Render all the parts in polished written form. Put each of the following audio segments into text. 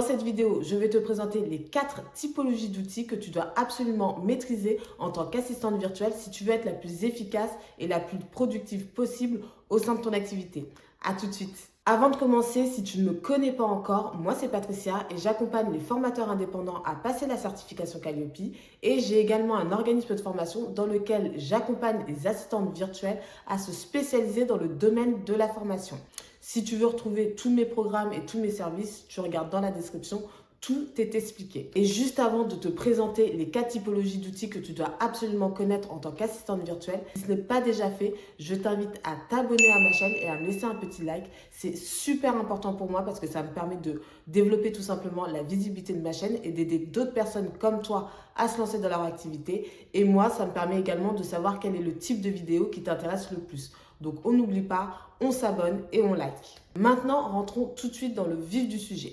Dans cette vidéo, je vais te présenter les 4 typologies d'outils que tu dois absolument maîtriser en tant qu'assistante virtuelle si tu veux être la plus efficace et la plus productive possible au sein de ton activité. À tout de suite. Avant de commencer, si tu ne me connais pas encore, moi c'est Patricia et j'accompagne les formateurs indépendants à passer la certification Calliope et j'ai également un organisme de formation dans lequel j'accompagne les assistantes virtuelles à se spécialiser dans le domaine de la formation. Si tu veux retrouver tous mes programmes et tous mes services, tu regardes dans la description, tout est expliqué. Et juste avant de te présenter les 4 typologies d'outils que tu dois absolument connaître en tant qu'assistante virtuelle, si ce n'est pas déjà fait, je t'invite à t'abonner à ma chaîne et à me laisser un petit like. C'est super important pour moi parce que ça me permet de développer tout simplement la visibilité de ma chaîne et d'aider d'autres personnes comme toi à se lancer dans leur activité. Et moi, ça me permet également de savoir quel est le type de vidéo qui t'intéresse le plus. Donc on n'oublie pas, on s'abonne et on like. Maintenant, rentrons tout de suite dans le vif du sujet.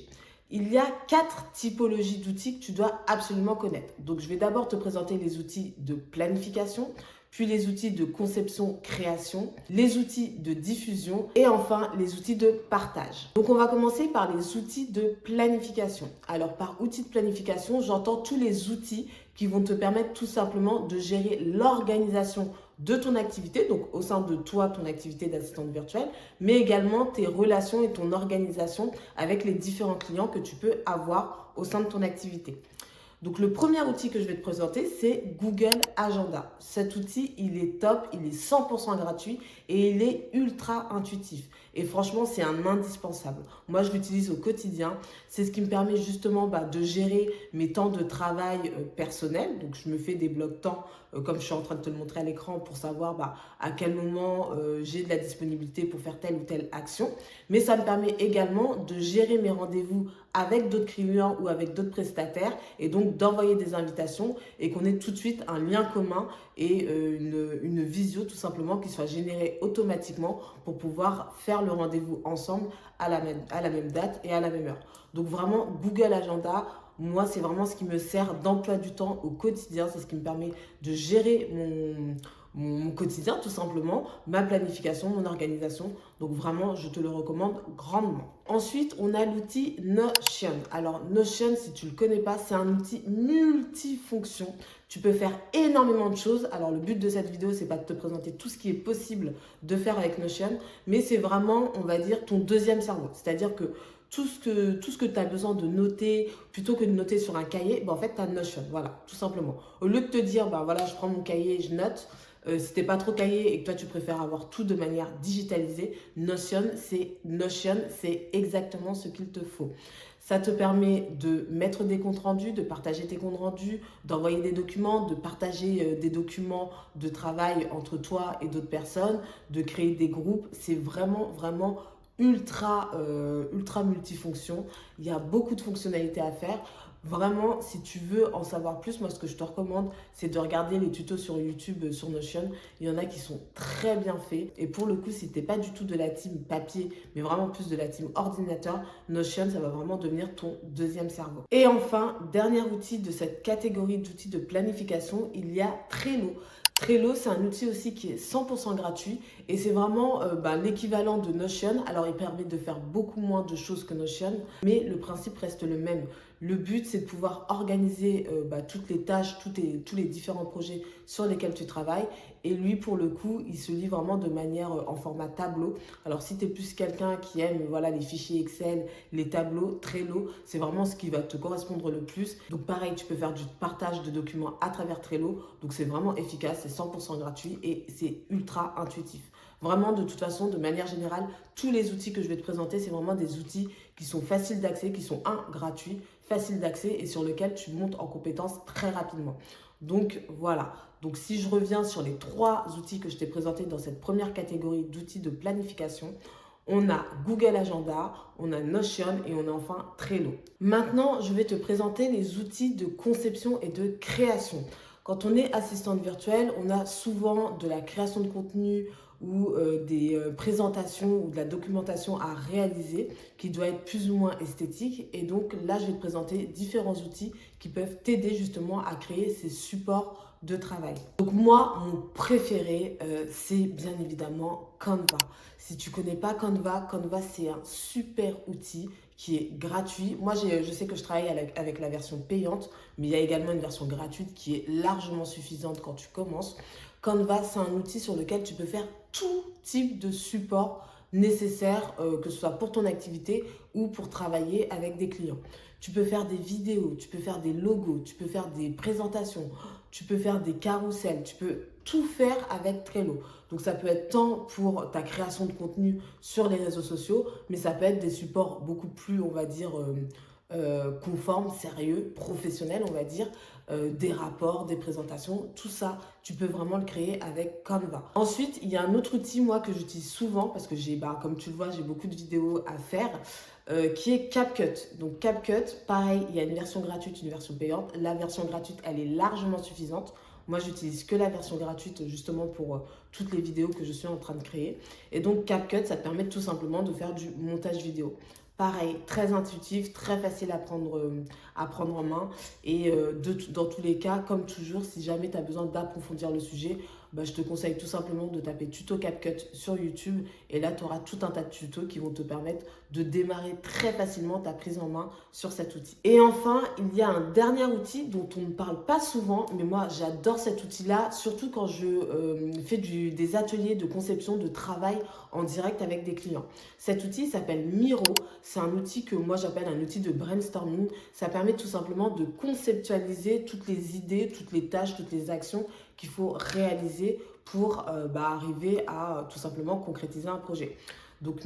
Il y a 4 typologies d'outils que tu dois absolument connaître. Donc je vais d'abord te présenter les outils de planification, puis les outils de conception-création, les outils de diffusion et enfin les outils de partage. Donc on va commencer par les outils de planification. Alors par outils de planification, j'entends tous les outils qui vont te permettre tout simplement de gérer l'organisation de ton activité, donc au sein de toi, ton activité d'assistante virtuelle, mais également tes relations et ton organisation avec les différents clients que tu peux avoir au sein de ton activité. Donc le premier outil que je vais te présenter, c'est Google Agenda. Cet outil, il est top, il est 100% gratuit et il est ultra intuitif. Et franchement, c'est un indispensable. Moi, je l'utilise au quotidien. C'est ce qui me permet justement de gérer mes temps de travail personnels. Donc, je me fais des blocs temps, comme je suis en train de te le montrer à l'écran, pour savoir à quel moment j'ai de la disponibilité pour faire telle ou telle action. Mais ça me permet également de gérer mes rendez-vous avec d'autres clients ou avec d'autres prestataires et donc d'envoyer des invitations et qu'on ait tout de suite un lien commun et une visio tout simplement qui soit générée automatiquement pour pouvoir faire le rendez-vous ensemble à la même date et à la même heure. Donc vraiment Google Agenda, moi c'est vraiment ce qui me sert d'emploi du temps au quotidien, c'est ce qui me permet de gérer mon quotidien tout simplement, ma planification, mon organisation. Donc vraiment, je te le recommande grandement. Ensuite, on a l'outil Notion. Alors Notion, si tu ne le connais pas, c'est un outil multifonction. Tu peux faire énormément de choses. Alors le but de cette vidéo, c'est pas de te présenter tout ce qui est possible de faire avec Notion, mais c'est vraiment, on va dire, ton deuxième cerveau. C'est-à-dire que tout ce que tu as besoin de noter, plutôt que de noter sur un cahier, en fait, tu as Notion, voilà, tout simplement. Au lieu de te dire, voilà, je prends mon cahier, je note, si tu n'es pas trop cahier et que toi, tu préfères avoir tout de manière digitalisée, Notion, c'est exactement ce qu'il te faut. Ça te permet de mettre des comptes rendus, de partager tes comptes rendus, d'envoyer des documents, de partager des documents de travail entre toi et d'autres personnes, de créer des groupes. C'est vraiment, vraiment ultra multifonction. Il y a beaucoup de fonctionnalités à faire. Vraiment, si tu veux en savoir plus, moi ce que je te recommande, c'est de regarder les tutos sur YouTube sur Notion. Il y en a qui sont très bien faits. Et pour le coup, si tu n'es pas du tout de la team papier, mais vraiment plus de la team ordinateur, Notion, ça va vraiment devenir ton deuxième cerveau. Et enfin, dernier outil de cette catégorie d'outils de planification, il y a Trello. Trello, c'est un outil aussi qui est 100% gratuit et c'est vraiment l'équivalent de Notion. Alors, il permet de faire beaucoup moins de choses que Notion, mais le principe reste le même. Le but, c'est de pouvoir organiser toutes les tâches, tous les différents projets sur lesquels tu travailles. Et lui, pour le coup, il se lit vraiment de manière en format tableau. Alors, si tu es plus quelqu'un qui aime les fichiers Excel, les tableaux, Trello, c'est vraiment ce qui va te correspondre le plus. Donc, pareil, tu peux faire du partage de documents à travers Trello. Donc, c'est vraiment efficace, c'est 100% gratuit et c'est ultra intuitif. Vraiment, de toute façon, de manière générale, tous les outils que je vais te présenter, c'est vraiment des outils qui sont faciles d'accès, qui sont gratuits, faciles d'accès et sur lesquels tu montes en compétences très rapidement. Donc voilà, donc si je reviens sur les 3 outils que je t'ai présentés dans cette première catégorie d'outils de planification, on a Google Agenda, on a Notion et on a enfin Trello. Maintenant, je vais te présenter les outils de conception et de création. Quand on est assistante virtuelle, on a souvent de la création de contenu ou des présentations ou de la documentation à réaliser qui doit être plus ou moins esthétique. Et donc là, je vais te présenter différents outils qui peuvent t'aider justement à créer ces supports de travail. Donc moi, mon préféré, c'est bien évidemment Canva. Si tu connais pas Canva, Canva c'est un super outil qui est gratuit. Moi, je sais que je travaille avec la version payante, mais il y a également une version gratuite qui est largement suffisante quand tu commences. Canva, c'est un outil sur lequel tu peux faire tout type de support nécessaire, que ce soit pour ton activité ou pour travailler avec des clients. Tu peux faire des vidéos, tu peux faire des logos, tu peux faire des présentations, tu peux faire des carousels, tu peux tout faire avec Trello. Donc ça peut être tant pour ta création de contenu sur les réseaux sociaux, mais ça peut être des supports beaucoup plus, on va dire, conformes, sérieux, professionnels, on va dire, des rapports, des présentations, tout ça, tu peux vraiment le créer avec Canva. Ensuite, il y a un autre outil, moi, que j'utilise souvent, parce que comme tu le vois, j'ai beaucoup de vidéos à faire, qui est CapCut. Donc CapCut, pareil, il y a une version gratuite, une version payante. La version gratuite, elle est largement suffisante. Moi, j'utilise que la version gratuite justement pour toutes les vidéos que je suis en train de créer. Et donc CapCut, ça te permet tout simplement de faire du montage vidéo. Pareil, très intuitif, très facile à prendre en main. Et dans tous les cas, comme toujours, si jamais tu as besoin d'approfondir le sujet, je te conseille tout simplement de taper tuto CapCut sur YouTube. Et là, tu auras tout un tas de tutos qui vont te permettre de démarrer très facilement ta prise en main sur cet outil. Et enfin, il y a un dernier outil dont on ne parle pas souvent, mais moi, j'adore cet outil-là, surtout quand je fais des ateliers de conception de travail en direct avec des clients. Cet outil s'appelle Miro. C'est un outil que moi j'appelle un outil de brainstorming. Ça permet tout simplement de conceptualiser toutes les idées, toutes les tâches, toutes les actions qu'il faut réaliser pour arriver à tout simplement concrétiser un projet. Donc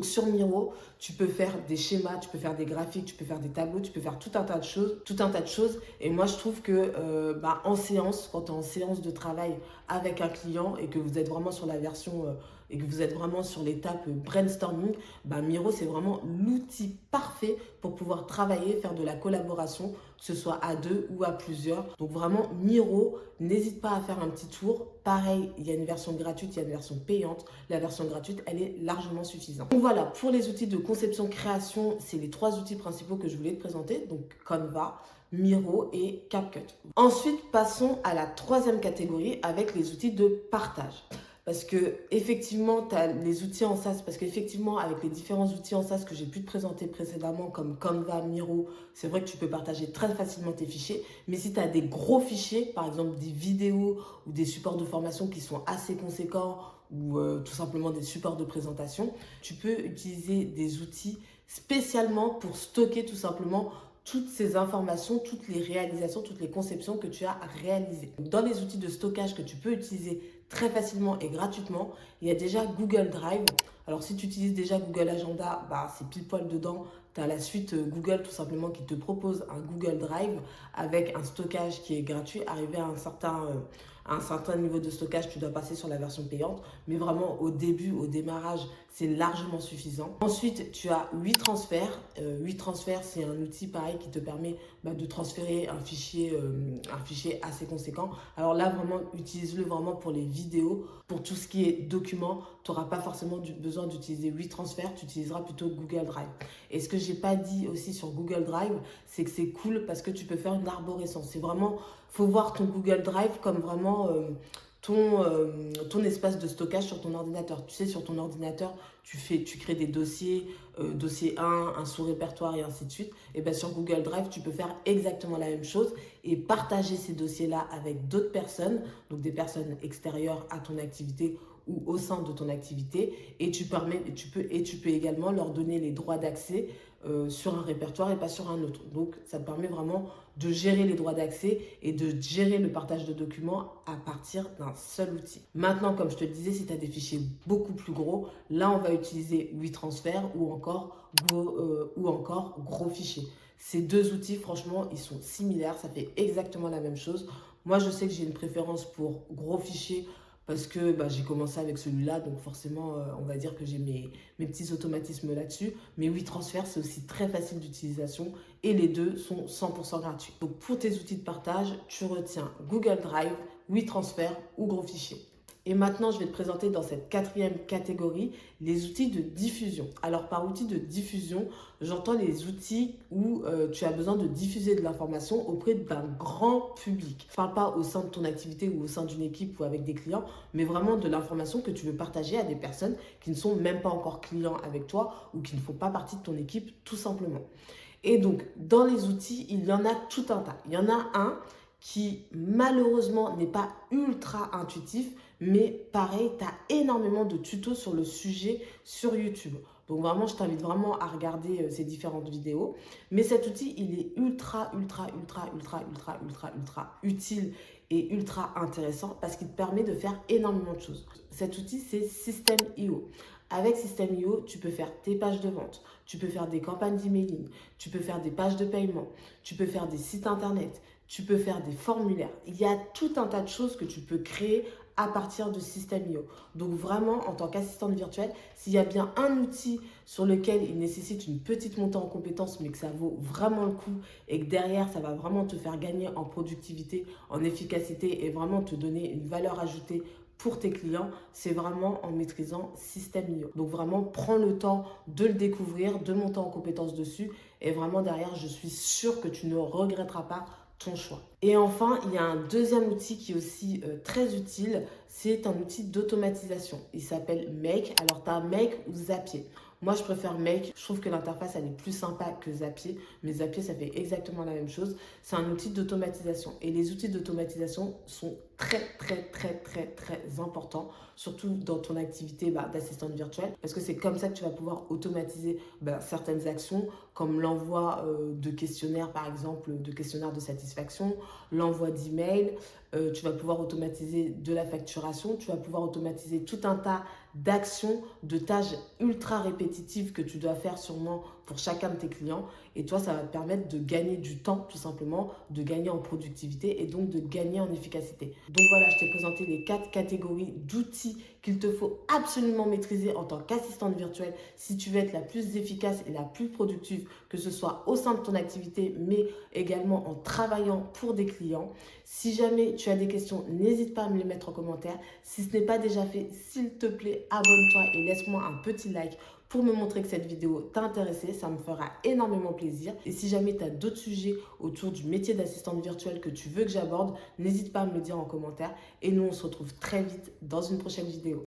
sur Miro, tu peux faire des schémas, tu peux faire des graphiques, tu peux faire des tableaux, tu peux faire tout un tas de choses. Et moi, je trouve que en séance, quand tu es en séance de travail avec un client et que vous êtes vraiment sur la version et que vous êtes vraiment sur l'étape brainstorming, Miro, c'est vraiment l'outil parfait pour pouvoir travailler, faire de la collaboration, que ce soit à deux ou à plusieurs. Donc vraiment, Miro, n'hésite pas à faire un petit tour. Pareil, il y a une version gratuite, il y a une version payante. La version gratuite, elle est largement suffisante. Donc voilà, pour les outils de conception-création, c'est les 3 outils principaux que je voulais te présenter. Donc Canva, Miro et CapCut. Ensuite, passons à la 3e catégorie avec les outils de partage. Parce que effectivement, tu as les outils en SaaS, parce qu'effectivement, avec les différents outils en SaaS que j'ai pu te présenter précédemment, comme Canva, Miro, c'est vrai que tu peux partager très facilement tes fichiers. Mais si tu as des gros fichiers, par exemple des vidéos ou des supports de formation qui sont assez conséquents, ou tout simplement des supports de présentation, tu peux utiliser des outils spécialement pour stocker tout simplement toutes ces informations, toutes les réalisations, toutes les conceptions que tu as réalisées. Dans les outils de stockage que tu peux utiliser très facilement et gratuitement, il y a déjà Google Drive. Alors si tu utilises déjà Google Agenda, c'est pile poil dedans. Tu as la suite Google tout simplement qui te propose un Google Drive avec un stockage qui est gratuit. Arrivé à un certain niveau de stockage, tu dois passer sur la version payante. Mais vraiment au début, au démarrage, c'est largement suffisant. Ensuite, tu as WeTransfer. WeTransfer, c'est un outil pareil qui te permet de transférer un fichier assez conséquent. Alors là, vraiment, utilise-le vraiment pour les vidéos. Pour tout ce qui est documents, tu n'auras pas forcément besoin d'utiliser WeTransfer, tu utiliseras plutôt Google Drive. Et ce que je n'ai pas dit aussi sur Google Drive, c'est que c'est cool parce que tu peux faire une arborescence. C'est vraiment, faut voir ton Google Drive comme vraiment ton espace de stockage sur ton ordinateur. Tu sais, sur ton ordinateur, tu crées des dossiers, dossier 1, un sous-répertoire et ainsi de suite. Et bien sur Google Drive, tu peux faire exactement la même chose et partager ces dossiers-là avec d'autres personnes, donc des personnes extérieures à ton activité ou au sein de ton activité. Et tu peux également leur donner les droits d'accès sur un répertoire et pas sur un autre. Donc, ça te permet vraiment de gérer les droits d'accès et de gérer le partage de documents à partir d'un seul outil. Maintenant, comme je te le disais, si tu as des fichiers beaucoup plus gros, là, on va utiliser WeTransfer ou encore Gros Fichier. Ces 2 outils, franchement, ils sont similaires. Ça fait exactement la même chose. Moi, je sais que j'ai une préférence pour Gros Fichier parce que j'ai commencé avec celui-là, donc forcément, on va dire que j'ai mes petits automatismes là-dessus. Mais WeTransfer, c'est aussi très facile d'utilisation et les 2 sont 100% gratuits. Donc, pour tes outils de partage, tu retiens Google Drive, WeTransfer ou Gros Fichier. Et maintenant, je vais te présenter dans cette quatrième catégorie les outils de diffusion. Alors, par outils de diffusion, j'entends les outils où tu as besoin de diffuser de l'information auprès d'un grand public. Je ne parle pas au sein de ton activité ou au sein d'une équipe ou avec des clients, mais vraiment de l'information que tu veux partager à des personnes qui ne sont même pas encore clients avec toi ou qui ne font pas partie de ton équipe tout simplement. Et donc, dans les outils, il y en a tout un tas. Il y en a un qui malheureusement n'est pas ultra intuitif, mais pareil, tu as énormément de tutos sur le sujet sur YouTube. Donc vraiment, je t'invite vraiment à regarder ces différentes vidéos. Mais cet outil, il est ultra utile et ultra intéressant parce qu'il te permet de faire énormément de choses. Cet outil, c'est System.io. Avec System.io, tu peux faire tes pages de vente, tu peux faire des campagnes d'emailing, tu peux faire des pages de paiement, tu peux faire des sites internet, tu peux faire des formulaires. Il y a tout un tas de choses que tu peux créer à partir de System.io. Donc vraiment, en tant qu'assistante virtuelle, s'il y a bien un outil sur lequel il nécessite une petite montée en compétences, mais que ça vaut vraiment le coup et que derrière, ça va vraiment te faire gagner en productivité, en efficacité et vraiment te donner une valeur ajoutée pour tes clients, c'est vraiment en maîtrisant System.io. Donc vraiment, prends le temps de le découvrir, de monter en compétences dessus et vraiment derrière, je suis sûre que tu ne regretteras pas ton choix. Et enfin, il y a un deuxième outil qui est aussi très utile, c'est un outil d'automatisation. Il s'appelle Make. Alors, tu as Make ou Zapier. Moi, je préfère Make. Je trouve que l'interface, elle est plus sympa que Zapier. Mais Zapier, ça fait exactement la même chose. C'est un outil d'automatisation. Et les outils d'automatisation sont très importants, surtout dans ton activité d'assistante virtuelle. Parce que c'est comme ça que tu vas pouvoir automatiser certaines actions, comme l'envoi de questionnaires, par exemple, de questionnaires de satisfaction, l'envoi d'emails. Tu vas pouvoir automatiser de la facturation. Tu vas pouvoir automatiser tout un tas d'actions, de tâches ultra répétitives que tu dois faire sûrement pour chacun de tes clients. Et toi, ça va te permettre de gagner du temps, tout simplement, de gagner en productivité et donc de gagner en efficacité. Donc voilà, je t'ai présenté les 4 catégories d'outils qu'il te faut absolument maîtriser en tant qu'assistante virtuelle si tu veux être la plus efficace et la plus productive, que ce soit au sein de ton activité, mais également en travaillant pour des clients. Si jamais tu as des questions, n'hésite pas à me les mettre en commentaire. Si ce n'est pas déjà fait, s'il te plaît, abonne-toi et laisse-moi un petit like pour me montrer que cette vidéo t'a intéressé. Ça me fera énormément plaisir. Et si jamais tu as d'autres sujets autour du métier d'assistante virtuelle que tu veux que j'aborde, n'hésite pas à me le dire en commentaire. Et nous, on se retrouve très vite dans une prochaine vidéo.